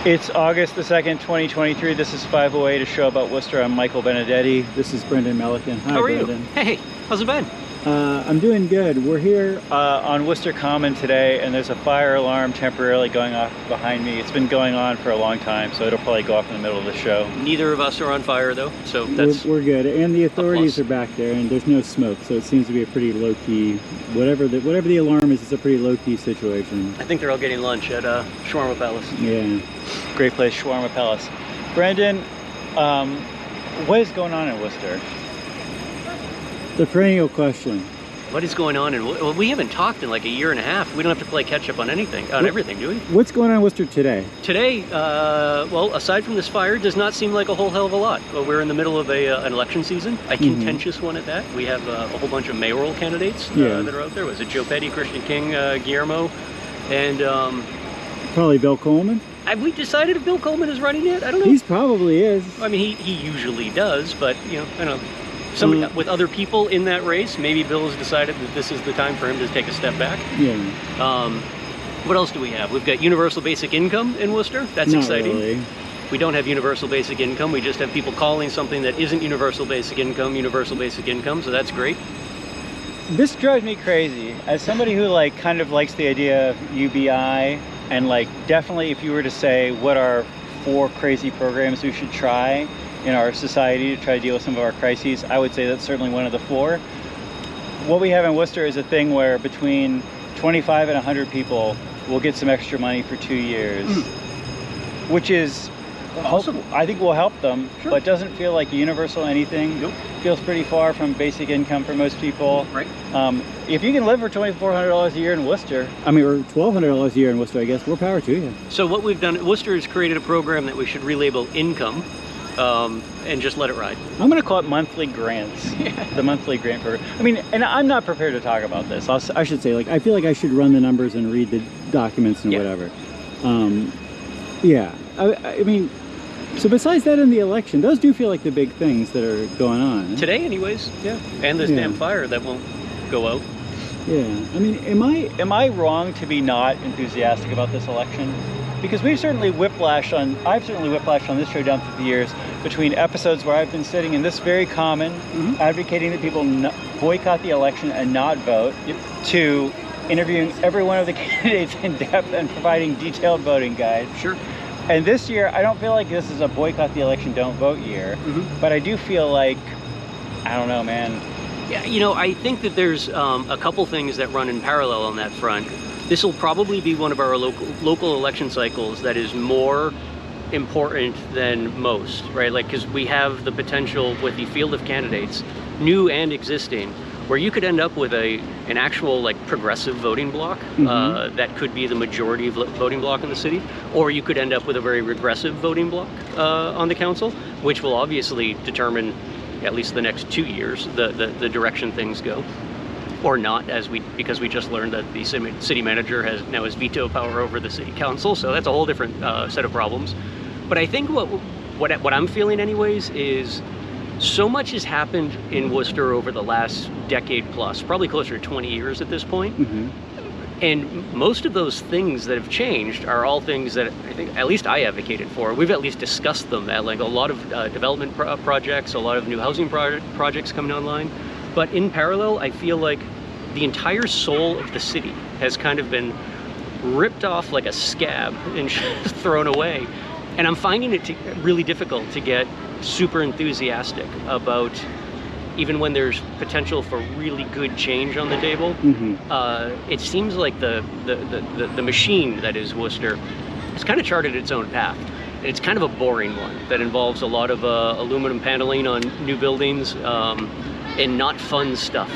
It's August the 2nd, 2023. This is 508, a show about Worcester. I'm Michael Benedetti. This is Brendan Melican. Hi, How are Brendan. you? Hey, how's it been? I'm doing good. We're here on Worcester Common today, and there's a fire alarm temporarily going off behind me. It's been going on for a long time, so it'll probably go off in the middle of the show. Neither of us are on fire, though, so that's we're good. And the authorities are back there, and there's no smoke, so it seems to be a pretty low-key. Whatever the alarm is, it's a pretty low-key situation. I think they're all getting lunch at Shawarma Palace. Yeah, great place, Shawarma Palace. Brendan, what is going on in Worcester? The perennial question. What is going on? Well, we haven't talked in like a year and a half. We don't have to play catch up on everything, do we? What's going on in Worcester today? Today, well, aside from this fire, does not seem like a whole hell of a lot. Well, we're in the middle of an election season, a contentious one at that. We have a whole bunch of mayoral candidates that are out there. Was it Joe Petty, Christian King, Guillermo, and probably Bill Coleman? Have we decided if Bill Coleman is running yet? I don't know. He's probably is. I mean, he usually does, but you know, I don't know. With other people in that race, maybe Bill has decided that this is the time for him to take a step back. Yeah. What else do we have? We've got universal basic income in Worcester. That's exciting. Really. We don't have universal basic income. We just have people calling something that isn't universal basic income, so that's great. This drives me crazy. As somebody who kind of likes the idea of UBI, and definitely if you were to say what are 4 crazy programs we should try in our society to try to deal with some of our crises, I would say that's certainly one of the 4. What we have in Worcester is a thing where between 25 and 100 people will get some extra money for 2 years, which is, I think will help them, but doesn't feel like universal anything. Nope. Feels pretty far from basic income for most people. Right. If you can live for $2,400 a year in Worcester, I mean, or $1,200 a year in Worcester, I guess, more power to you. So what we've done, Worcester has created a program that we should relabel income. And just let it ride. I'm going to call it monthly grants. The monthly grant program. I mean, and I'm not prepared to talk about this. I should say, I feel like I should run the numbers and read the documents and whatever. I mean, so besides that and the election, those do feel like the big things that are going on. Today, anyways. Yeah. And this damn fire that won't go out. Yeah. I mean, am I wrong to be not enthusiastic about this election? Because I've certainly whiplashed on this show down through the years between episodes where I've been sitting in this very common, advocating that people boycott the election and not vote, to interviewing every one of the candidates in depth and providing detailed voting guides. Sure. And this year, I don't feel like this is a boycott the election, don't vote year, but I do feel like, I don't know, man. Yeah, you know, I think that there's a couple things that run in parallel on that front. This will probably be one of our local election cycles that is more important than most, right? Because we have the potential with the field of candidates, new and existing, where you could end up with an actual progressive voting block that could be the majority of voting block in the city, or you could end up with a very regressive voting block on the council, which will obviously determine, at least the next 2 years, the direction things go. Or not, because we just learned that the city manager has veto power over the city council, so that's a whole different set of problems. But I think what I'm feeling anyways is so much has happened in Worcester over the last decade plus, probably closer to 20 years at this point. And most of those things that have changed are all things that I think, at least I advocated for. We've at least discussed them at a lot of development projects, a lot of new housing projects coming online. But in parallel, I feel like the entire soul of the city has kind of been ripped off like a scab and thrown away. And I'm finding it really difficult to get super enthusiastic about, even when there's potential for really good change on the table. It seems like the machine that is Worcester has kind of charted its own path. And it's kind of a boring one that involves a lot of aluminum paneling on new buildings, and not fun stuff.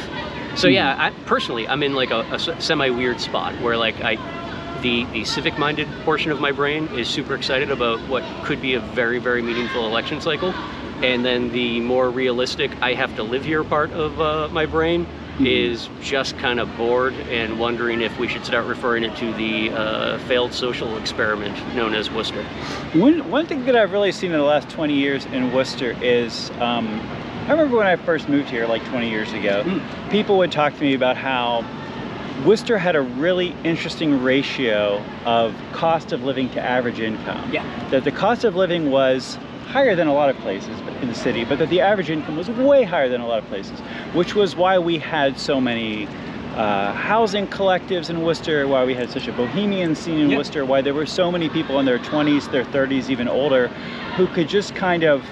So yeah, I'm in a semi-weird spot where the civic-minded portion of my brain is super excited about what could be a very, very meaningful election cycle, and then the more realistic I have to live here part of my brain is just kind of bored and wondering if we should start referring it to the failed social experiment known as Worcester. One thing that I've really seen in the last 20 years in Worcester is I remember when I first moved here 20 years ago, people would talk to me about how Worcester had a really interesting ratio of cost of living to average income. Yeah. That the cost of living was higher than a lot of places in the city, but that the average income was way higher than a lot of places, which was why we had so many housing collectives in Worcester, why we had such a bohemian scene in Worcester, why there were so many people in their 20s, their 30s, even older, who could just kind of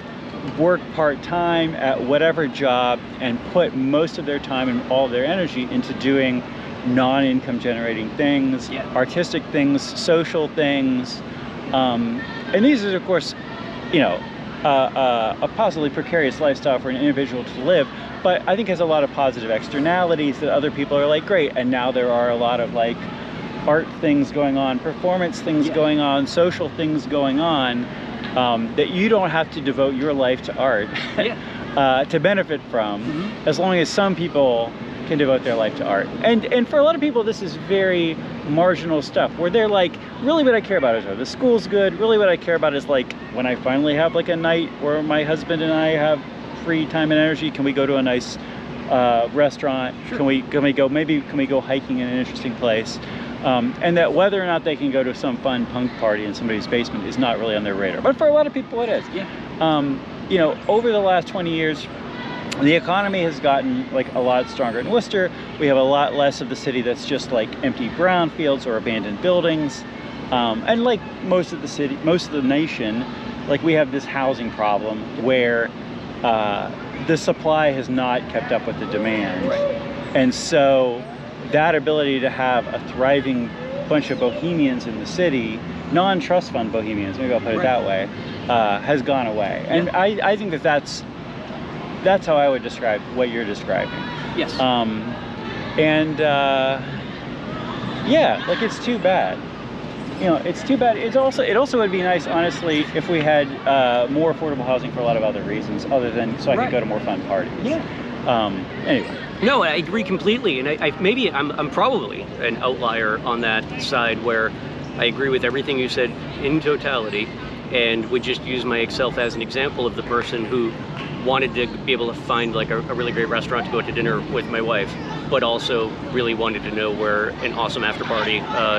work part-time at whatever job and put most of their time and all of their energy into doing non-income generating things, artistic things, social things, and these are, of course, you know, a possibly precarious lifestyle for an individual to live, but I think has a lot of positive externalities that other people are like, great, and now there are a lot of like art things going on, performance things going on, social things going on, that you don't have to devote your life to art to benefit from, as long as some people can devote their life to art. And for a lot of people, this is very marginal stuff, where they're like, really what I care about is the school's good, really what I care about is like, when I finally have like a night where my husband and I have free time and energy, can we go to a nice restaurant? Can we go hiking in an interesting place? And that whether or not they can go to some fun punk party in somebody's basement is not really on their radar. But for a lot of people it is. You know, over the last 20 years, the economy has gotten like a lot stronger in Worcester. We have a lot less of the city that's just like empty brownfields or abandoned buildings. And like most of the nation, like we have this housing problem where the supply has not kept up with the demand. And so that ability to have a thriving bunch of bohemians in the city, non-trust fund bohemians, maybe I'll put it that way, has gone away. And I think that's how I would describe what you're describing. Yes. Yeah, like it's too bad. You know, it's too bad. It also would be nice, honestly, if we had more affordable housing for a lot of other reasons, other than so I could go to more fun parties. Anyway. No, I agree completely, and maybe I'm probably an outlier on that side where I agree with everything you said in totality, and would just use myself as an example of the person who wanted to be able to find like a really great restaurant to go to dinner with my wife, but also really wanted to know where an awesome after party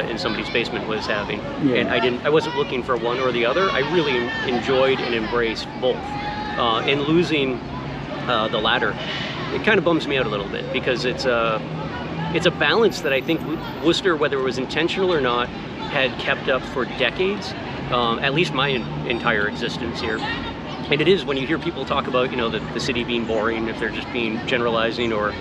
in somebody's basement was having. And I wasn't looking for one or the other. I really enjoyed and embraced both. And losing the latter, it kind of bums me out a little bit, because it's a balance that I think Worcester, whether it was intentional or not, had kept up for decades, at least my entire existence here. And it is, when you hear people talk about, you know, the city being boring, if they're just being generalizing or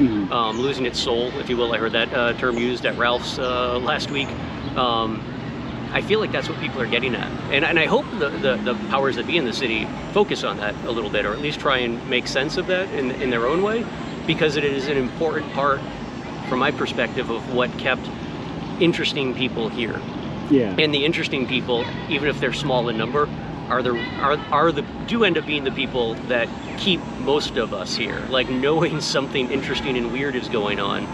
losing its soul, if you will. I heard that term used at Ralph's last week. I feel like that's what people are getting at. And I hope the powers that be in the city focus on that a little bit, or at least try and make sense of that in their own way, because it is an important part, from my perspective, of what kept interesting people here. And the interesting people, even if they're small in number, do end up being the people that keep most of us here. Like, knowing something interesting and weird is going on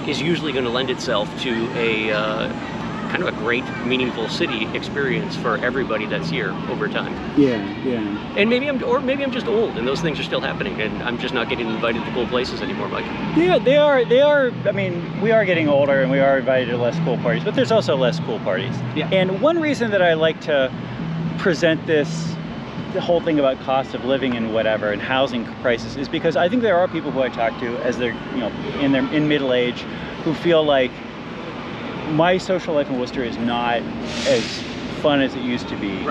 is usually going to lend itself to a kind of a great, meaningful city experience for everybody that's here over time. And maybe I'm just old, and those things are still happening, and I'm just not getting invited to cool places anymore, Mike. They are. I mean, we are getting older, and we are invited to less cool parties, but there's also less cool parties. And one reason that I like to present the whole thing about cost of living and whatever and housing prices is because I think there are people who I talk to as they're, you know, in middle age, who feel like my social life in Worcester is not as fun as it used to be,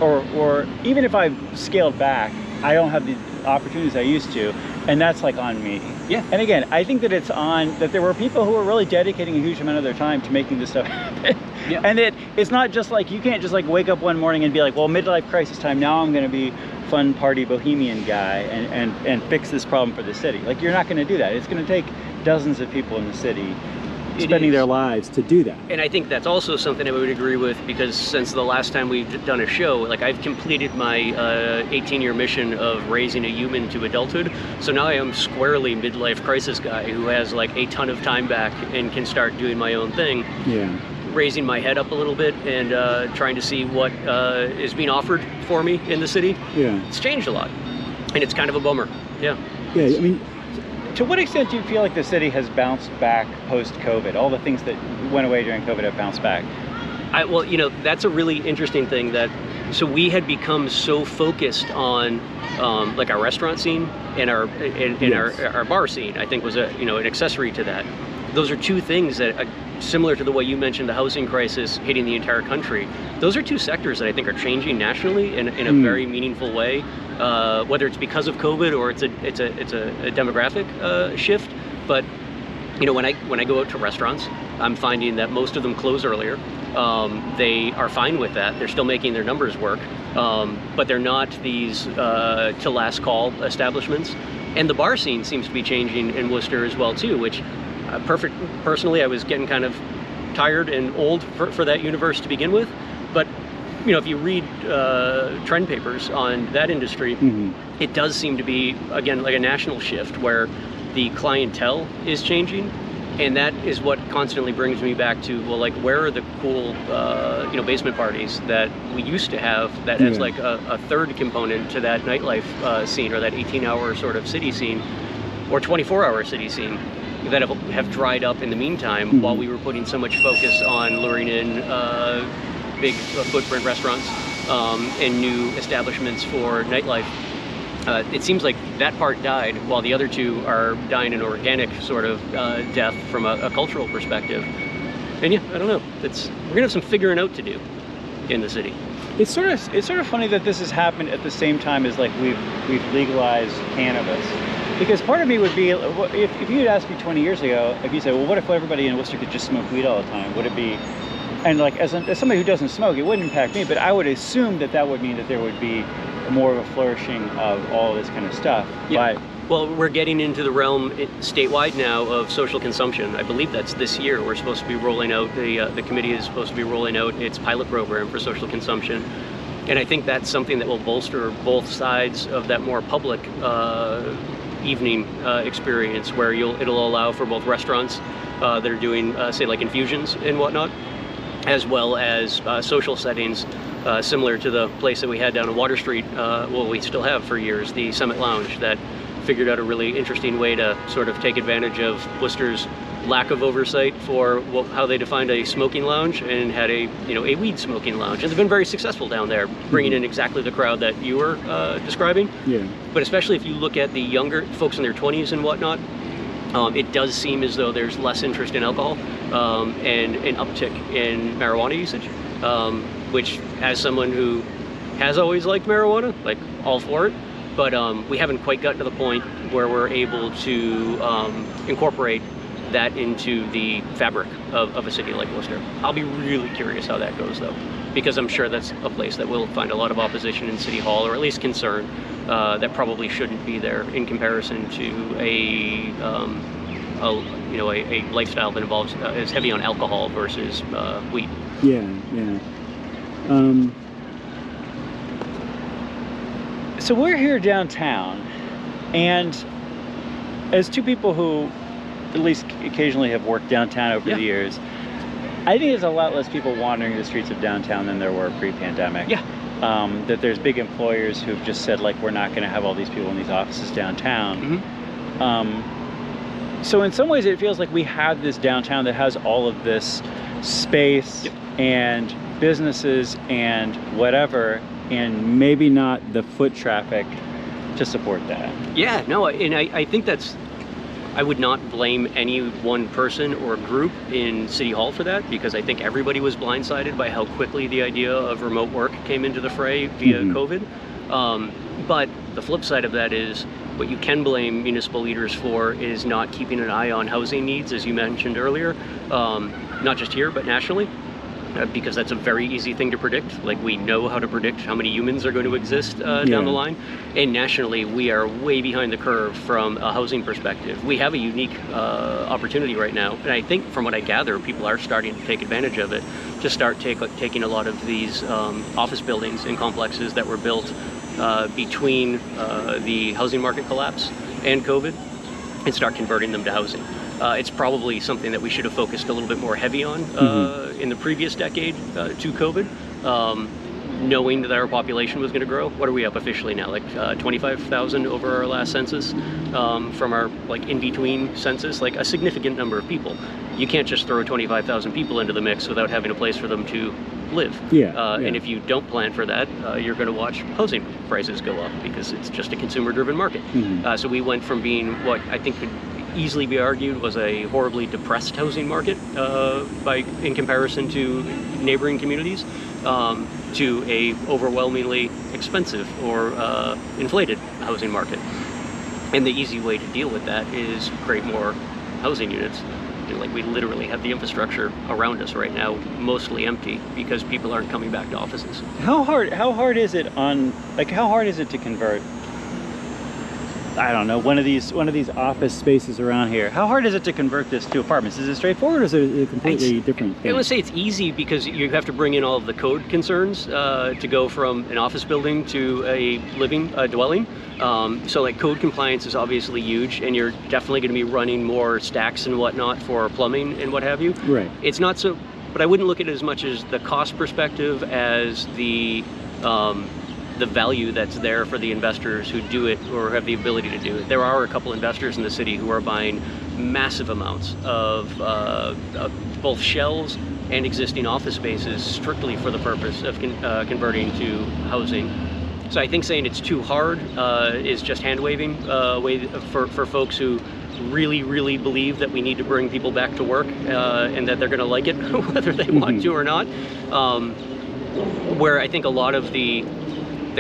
or even if I've scaled back, I don't have the opportunities I used to, and that's like on me. And again, I think that it's on that there were people who were really dedicating a huge amount of their time to making this stuff happen. And it's not just like, you can't just like wake up one morning and be like, well, midlife crisis time, now I'm going to be fun party bohemian guy and fix this problem for the city. Like, you're not going to do that. It's going to take dozens of people in the city spending their lives to do that. And I think that's also something I would agree with, because since the last time we've done a show, like, I've completed my 18-year mission of raising a human to adulthood. So now I am squarely midlife crisis guy who has like a ton of time back and can start doing my own thing. Raising my head up a little bit and trying to see what is being offered for me in the city. It's changed a lot, and it's kind of a bummer. I mean, To what extent do you feel like the city has bounced back post-COVID? All the things that went away during COVID have bounced back. Well, that's a really interesting thing so we had become so focused on like our restaurant scene and our bar scene, I think was an accessory to that. Those are two things that, similar to the way you mentioned the housing crisis hitting the entire country, those are two sectors that I think are changing nationally in a very meaningful way, whether it's because of COVID or it's a demographic shift. But when I go out to restaurants, I'm finding that most of them close earlier. They are fine with that. They're still making their numbers work, but they're not these to last call establishments. And the bar scene seems to be changing in Worcester as well too, which personally I was getting kind of tired and old for that universe to begin with. But if you read trend papers on that industry, it does seem to be, again, like a national shift where the clientele is changing. And that is what constantly brings me back to, well, like, where are the cool, basement parties that we used to have that has like a third component to that nightlife scene, or that 18-hour sort of city scene, or 24-hour city scene that have dried up in the meantime while we were putting so much focus on luring in big footprint restaurants and new establishments for nightlife. It seems like that part died, while the other two are dying an organic sort of death from a cultural perspective. And yeah, I don't know. We're gonna have some figuring out to do in the city. It's sort of funny that this has happened at the same time as like we've legalized cannabis. Because part of me would be, if you had asked me 20 years ago, if you said, well, what if everybody in Worcester could just smoke weed all the time? Would it be, and like as somebody who doesn't smoke, it wouldn't impact me, but I would assume that would mean that there would be more of a flourishing of all this kind of stuff. Yeah. Well, we're getting into the realm statewide now of social consumption. I believe that's this year. We're supposed to be rolling out, the committee is supposed to be rolling out its pilot program for social consumption. And I think that's something that will bolster both sides of that more public evening experience, where it'll allow for both restaurants that are doing, say, like infusions and whatnot, as well as social settings similar to the place that we had down on Water Street, we still have for years, the Summit Lounge, that figured out a really interesting way to sort of take advantage of Worcester's lack of oversight for how they defined a smoking lounge, and had a weed smoking lounge. And they've been very successful down there, bringing in exactly the crowd that you were describing. Yeah. But especially if you look at the younger folks in their 20s and whatnot, it does seem as though there's less interest in alcohol and an uptick in marijuana usage, which, as someone who has always liked marijuana, like, all for it, but we haven't quite gotten to the point where we're able to incorporate that into the fabric of a city like Worcester. I'll be really curious how that goes, though, because I'm sure that's a place that will find a lot of opposition in City Hall, or at least concern that probably shouldn't be there in comparison to a lifestyle that involves is heavy on alcohol versus weed. Yeah. So we're here downtown, and as two people who at least occasionally have worked downtown over the years, I think there's a lot less people wandering the streets of downtown than there were pre-pandemic. Yeah. That there's big employers who've just said, like, we're not going to have all these people in these offices downtown. So in some ways it feels like we have this downtown that has all of this space and businesses and whatever, and maybe not the foot traffic to support that. Yeah, no, and I think I would not blame any one person or group in City Hall for that, because I think everybody was blindsided by how quickly the idea of remote work came into the fray via COVID. But the flip side of that is, what you can blame municipal leaders for is not keeping an eye on housing needs, as you mentioned earlier, not just here, but nationally. Because that's a very easy thing to predict. Like, we know how to predict how many humans are going to exist down the line. And nationally, we are way behind the curve from a housing perspective. We have a unique opportunity right now. And I think, from what I gather, people are starting to take advantage of it, to start taking a lot of these office buildings and complexes that were built between the housing market collapse and COVID, and start converting them to housing. It's probably something that we should have focused a little bit more heavy on in the previous decade to COVID. knowing that our population was going to grow. What are we up officially now? Like 25,000 over our last census, from our like in-between census, like a significant number of people. You can't just throw 25,000 people into the mix without having a place for them to live. And if you don't plan for that, you're going to watch housing prices go up because it's just a consumer-driven market. So we went from being what I think could easily be argued was a horribly depressed housing market in comparison to neighboring communities, to a overwhelmingly expensive or inflated housing market. And the easy way to deal with that is create more housing units. Like, we literally have the infrastructure around us right now mostly empty because people aren't coming back to offices. How hard is it to convert, I don't know, one of these office spaces around here? How hard is it to convert this to apartments? Is it straightforward, or is it a completely different thing? I would say it's easy because you have to bring in all of the code concerns to go from an office building to a dwelling. So like code compliance is obviously huge, and you're definitely going to be running more stacks and whatnot for plumbing and what have you. Right. It's not so, but I wouldn't look at it as much as the cost perspective as the value that's there for the investors who do it or have the ability to do it. There are a couple investors in the city who are buying massive amounts of both shells and existing office spaces strictly for the purpose of converting to housing. So I think saying it's too hard is just hand-waving for folks who really, really believe that we need to bring people back to work and that they're going to like it whether they want to or not. Where I think a lot of the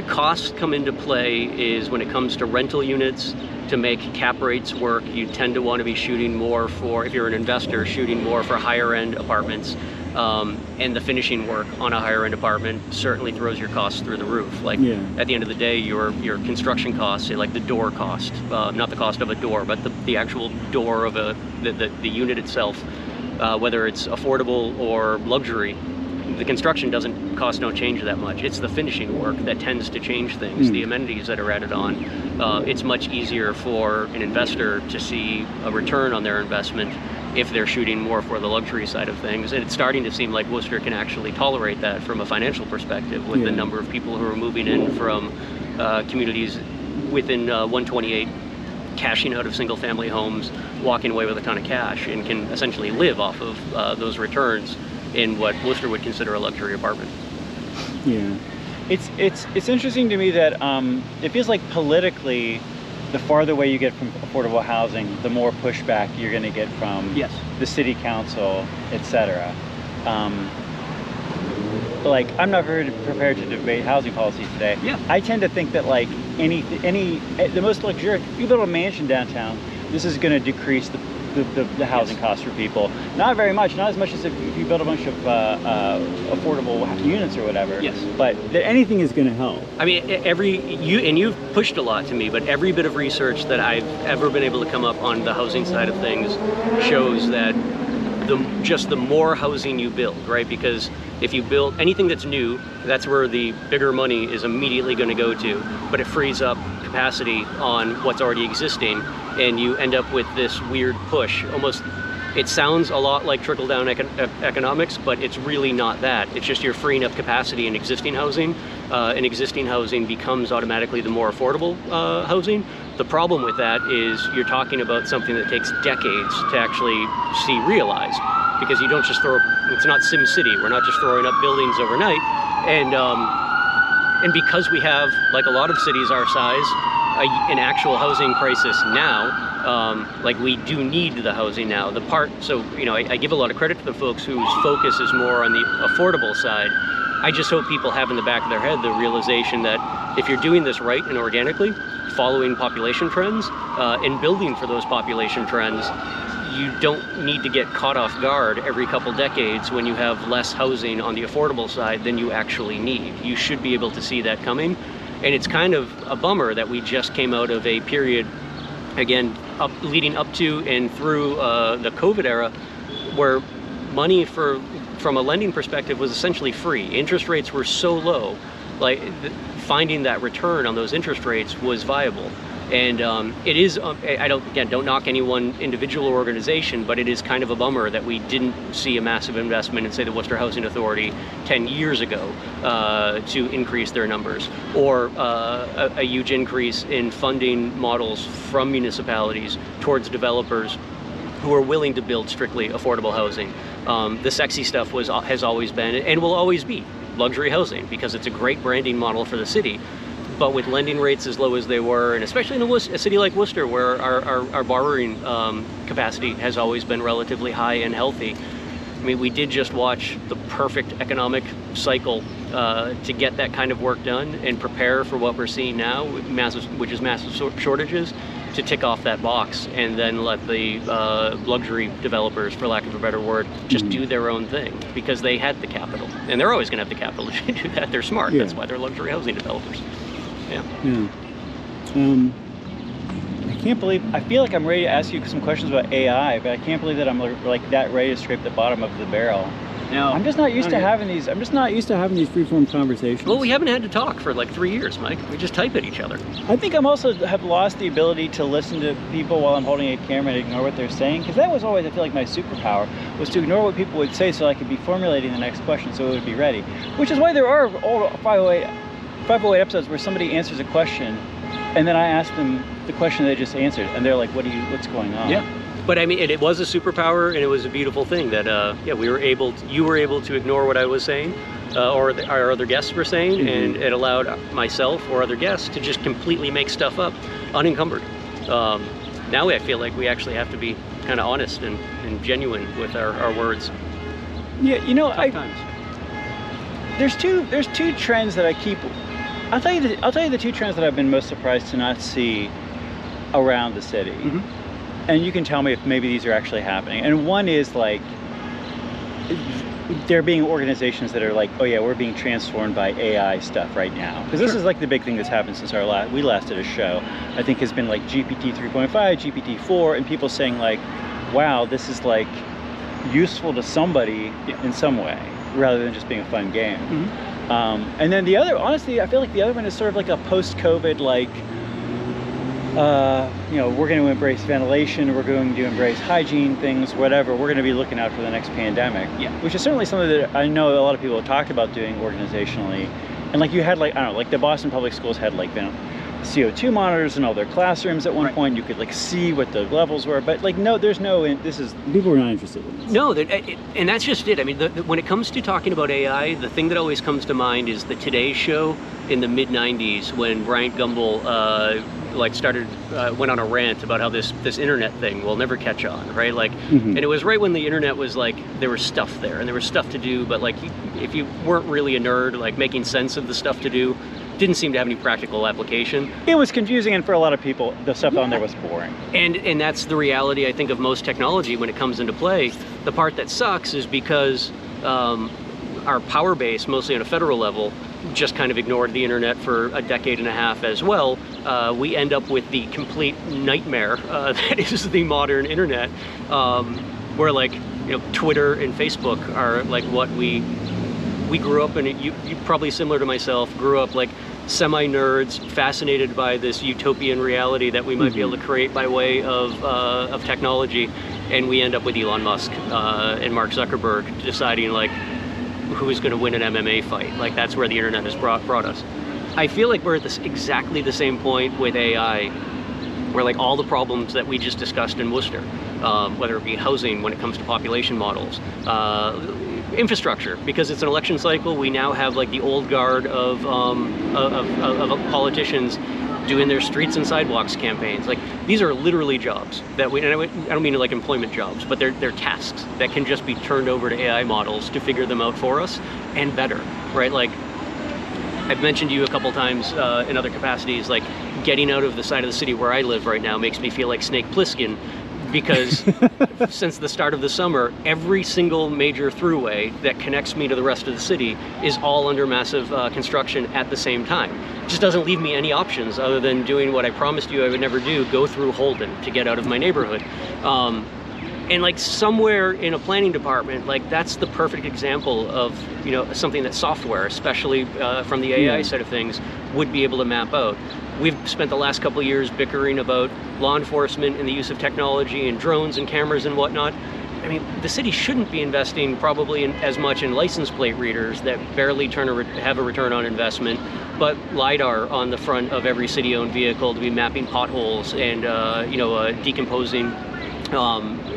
costs come into play is when it comes to rental units. To make cap rates work, you tend to want to be shooting more for, if you're an investor, shooting more for higher end apartments. And the finishing work on a higher end apartment certainly throws your costs through the roof. Like at the end of the day, your construction costs, say like the door cost, not the cost of a door, but the actual door of the unit itself, whether it's affordable or luxury, the construction costs don't change that much. It's the finishing work that tends to change things, the amenities that are added on. It's much easier for an investor to see a return on their investment if they're shooting more for the luxury side of things. And it's starting to seem like Worcester can actually tolerate that from a financial perspective with the number of people who are moving in from communities within 128, cashing out of single family homes, walking away with a ton of cash, and can essentially live off of those returns in what Worcester would consider a luxury apartment. Yeah. It's interesting to me that it feels like politically, the farther away you get from affordable housing, the more pushback you're going to get from the city council, etc. Like, I'm not very prepared to debate housing policy today. I tend to think that like the most luxurious, if you build a mansion downtown, this is going to decrease the housing costs for people. Not very much, not as much as if you build a bunch of affordable units or whatever. But anything is going to help. I mean, you've pushed a lot to me, but every bit of research that I've ever been able to come up on the housing side of things shows that just the more housing you build, right? Because if you build anything that's new, that's where the bigger money is immediately going to go to, but it frees up capacity on what's already existing, and you end up with this weird push. Almost, it sounds a lot like trickle-down economics, but it's really not that. It's just you're freeing up capacity in existing housing, and existing housing becomes automatically the more affordable housing. The problem with that is you're talking about something that takes decades to actually see realized, because you don't just it's not Sim City. We're not just throwing up buildings overnight. And because we have, like a lot of cities our size, an actual housing crisis now, like we do need the housing now. So, I give a lot of credit to the folks whose focus is more on the affordable side. I just hope people have in the back of their head the realization that if you're doing this right and organically, following population trends, and building for those population trends, you don't need to get caught off guard every couple decades when you have less housing on the affordable side than you actually need. You should be able to see that coming. And it's kind of a bummer that we just came out of a period, again, leading up to and through the COVID era, where money from a lending perspective was essentially free. Interest rates were so low, like finding that return on those interest rates was viable. And it is, I don't knock any one individual or organization, but it is kind of a bummer that we didn't see a massive investment in, say, the Worcester Housing Authority 10 years ago to increase their numbers, or a huge increase in funding models from municipalities towards developers who are willing to build strictly affordable housing. The sexy stuff has always been, and will always be, luxury housing, because it's a great branding model for the city. But with lending rates as low as they were, and especially in a city like Worcester, where our borrowing capacity has always been relatively high and healthy, I mean, we did just watch the perfect economic cycle to get that kind of work done and prepare for what we're seeing now, which is massive shortages, to tick off that box, and then let the luxury developers, for lack of a better word, just do their own thing, because they had the capital, and they're always going to have the capital to do that. They're smart. That's why they're luxury housing developers. Yeah. I can't believe, I feel like I'm ready to ask you some questions about AI, but I can't believe that I'm like that ready to scrape the bottom of the barrel. No, I'm just not used to having these. I'm just not used to having these free-form conversations. Well, we haven't had to talk for like 3 years, Mike. We just type at each other. I think I'm also have lost the ability to listen to people while I'm holding a camera and ignore what they're saying, because that was always, I feel like, my superpower, was to ignore what people would say so I could be formulating the next question so it would be ready. Which is why there are old 508 episodes where somebody answers a question, and then I ask them the question they just answered, and they're like, what's going on? Yeah. But I mean, it was a superpower, and it was a beautiful thing that, you were able to ignore what I was saying, or our other guests were saying, and it allowed myself or other guests to just completely make stuff up, unencumbered. Now I feel like we actually have to be kind of honest and genuine with our words. Yeah, you know, Sometimes. There's two trends that I keep. I'll tell you the two trends that I've been most surprised to not see around the city. And you can tell me if maybe these are actually happening. And one is like, there being organizations that are like, oh yeah, we're being transformed by AI stuff right now. Because this is like the big thing that's happened since we last did a show. I think has been like GPT 3.5, GPT 4, and people saying like, wow, this is like useful to somebody in some way, rather than just being a fun game. And then the other, honestly, I feel like the other one is sort of like a post-COVID, like, you know, we're going to embrace ventilation, we're going to embrace hygiene things, whatever. We're going to be looking out for the next pandemic, which is certainly something that I know a lot of people have talked about doing organizationally. And like you had, like, I don't know, like the Boston Public Schools had like CO2 monitors in all their classrooms at one point. You could like see what the levels were, but like no, there's no, people are not interested in this. No, and that's just it. I mean, when it comes to talking about AI, the thing that always comes to mind is the Today Show in the mid-90s, when Bryant Gumbel went on a rant about how this internet thing will never catch on, right? Like, and it was right when the internet was like, there was stuff there and there was stuff to do, but like if you weren't really a nerd, like making sense of the stuff to do, didn't seem to have any practical application. It was confusing, and for a lot of people, the stuff on there was boring. And that's the reality, I think, of most technology when it comes into play. The part that sucks is because our power base, mostly on a federal level, just kind of ignored the internet for a decade and a half as well. We end up with the complete nightmare that is the modern internet, where like, you know, Twitter and Facebook are like what we grew up in. You probably, similar to myself, grew up like semi-nerds, fascinated by this utopian reality that we might be able to create by way of technology, and we end up with Elon Musk and Mark Zuckerberg deciding like who's going to win an MMA fight. Like, that's where the internet has brought us. I feel like we're at exactly the same point with AI, where like all the problems that we just discussed in Worcester, whether it be housing, when it comes to population models, infrastructure, because it's an election cycle, we now have like the old guard of politicians doing their streets and sidewalks campaigns. Like, these are literally jobs that I don't mean like employment jobs, but they're tasks that can just be turned over to AI models to figure them out for us, and better, right? Like, I've mentioned to you a couple times in other capacities, like getting out of the side of the city where I live right now makes me feel like Snake Plissken, because since the start of the summer, every single major throughway that connects me to the rest of the city is all under massive construction at the same time. It just doesn't leave me any options other than doing what I promised you I would never do, go through Holden to get out of my neighborhood. And like somewhere in a planning department, like that's the perfect example of, you know, something that software, especially from the AI side of things, would be able to map out. We've spent the last couple of years bickering about law enforcement and the use of technology and drones and cameras and whatnot. I mean, the city shouldn't be investing probably as much in license plate readers that barely have a return on investment, but LiDAR on the front of every city-owned vehicle to be mapping potholes and decomposing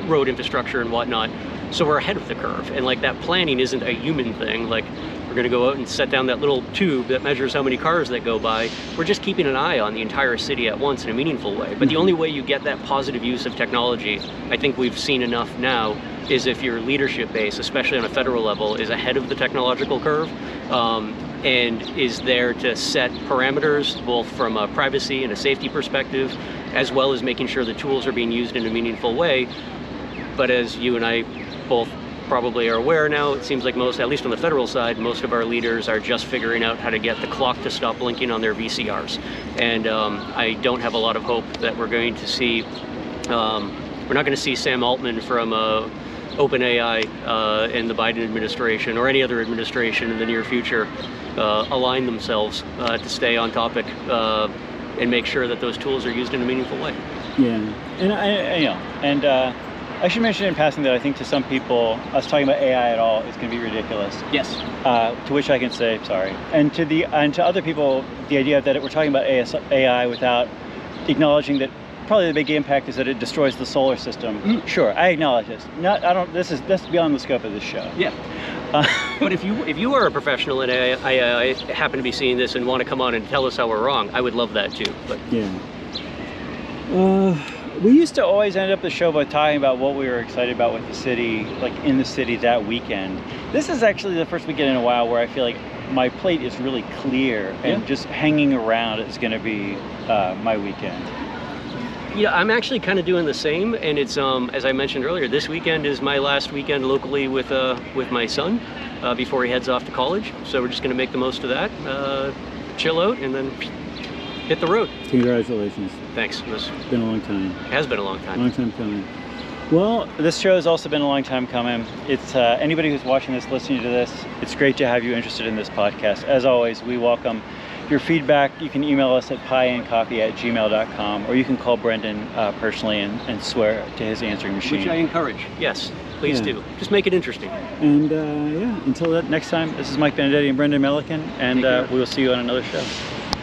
road infrastructure and whatnot. So we're ahead of the curve, and like that planning isn't a human thing. Like we're going to go out and set down that little tube that measures how many cars that go by. We're just keeping an eye on the entire city at once in a meaningful way. But the only way you get that positive use of technology, I think we've seen enough now, is if your leadership base, especially on a federal level, is ahead of the technological curve and is there to set parameters both from a privacy and a safety perspective, as well as making sure the tools are being used in a meaningful way. But as you and I both probably are aware now, it seems like most, at least on the federal side, most of our leaders are just figuring out how to get the clock to stop blinking on their VCRs. And I don't have a lot of hope that we're going to see, we're not going to see Sam Altman from OpenAI and the Biden administration or any other administration in the near future align themselves to stay on topic and make sure that those tools are used in a meaningful way. Yeah, and I should mention in passing that I think to some people, us talking about AI at all is going to be ridiculous. Yes. To which I can say sorry. And to other people, the idea that we're talking about AI without acknowledging that probably the big impact is that it destroys the solar system. Sure, I acknowledge this. That's beyond the scope of this show. Yeah. But if you are a professional and I happen to be seeing this and want to come on and tell us how we're wrong, I would love that too. But yeah. We used to always end up the show by talking about what we were excited about with the city, like in the city that weekend. This is actually the first weekend in a while where I feel like my plate is really clear and just hanging around is going to be my weekend. Yeah, I'm actually kind of doing the same, and it's as I mentioned earlier, this weekend is my last weekend locally with my son before he heads off to college. So we're just going to make the most of that, chill out, and then hit the road. Congratulations. Thanks. It's been a long time. It has been a long time. Long time coming. Well, this show has also been a long time coming. It's anybody who's watching this, listening to this, it's great to have you interested in this podcast. As always, we welcome your feedback. You can email us at pieandcoffee@gmail.com, or you can call Brendan personally and swear to his answering machine. Which I encourage. Yes, please do. Just make it interesting. And until next time, this is Mike Benedetti and Brendan Milliken, and we will see you on another show.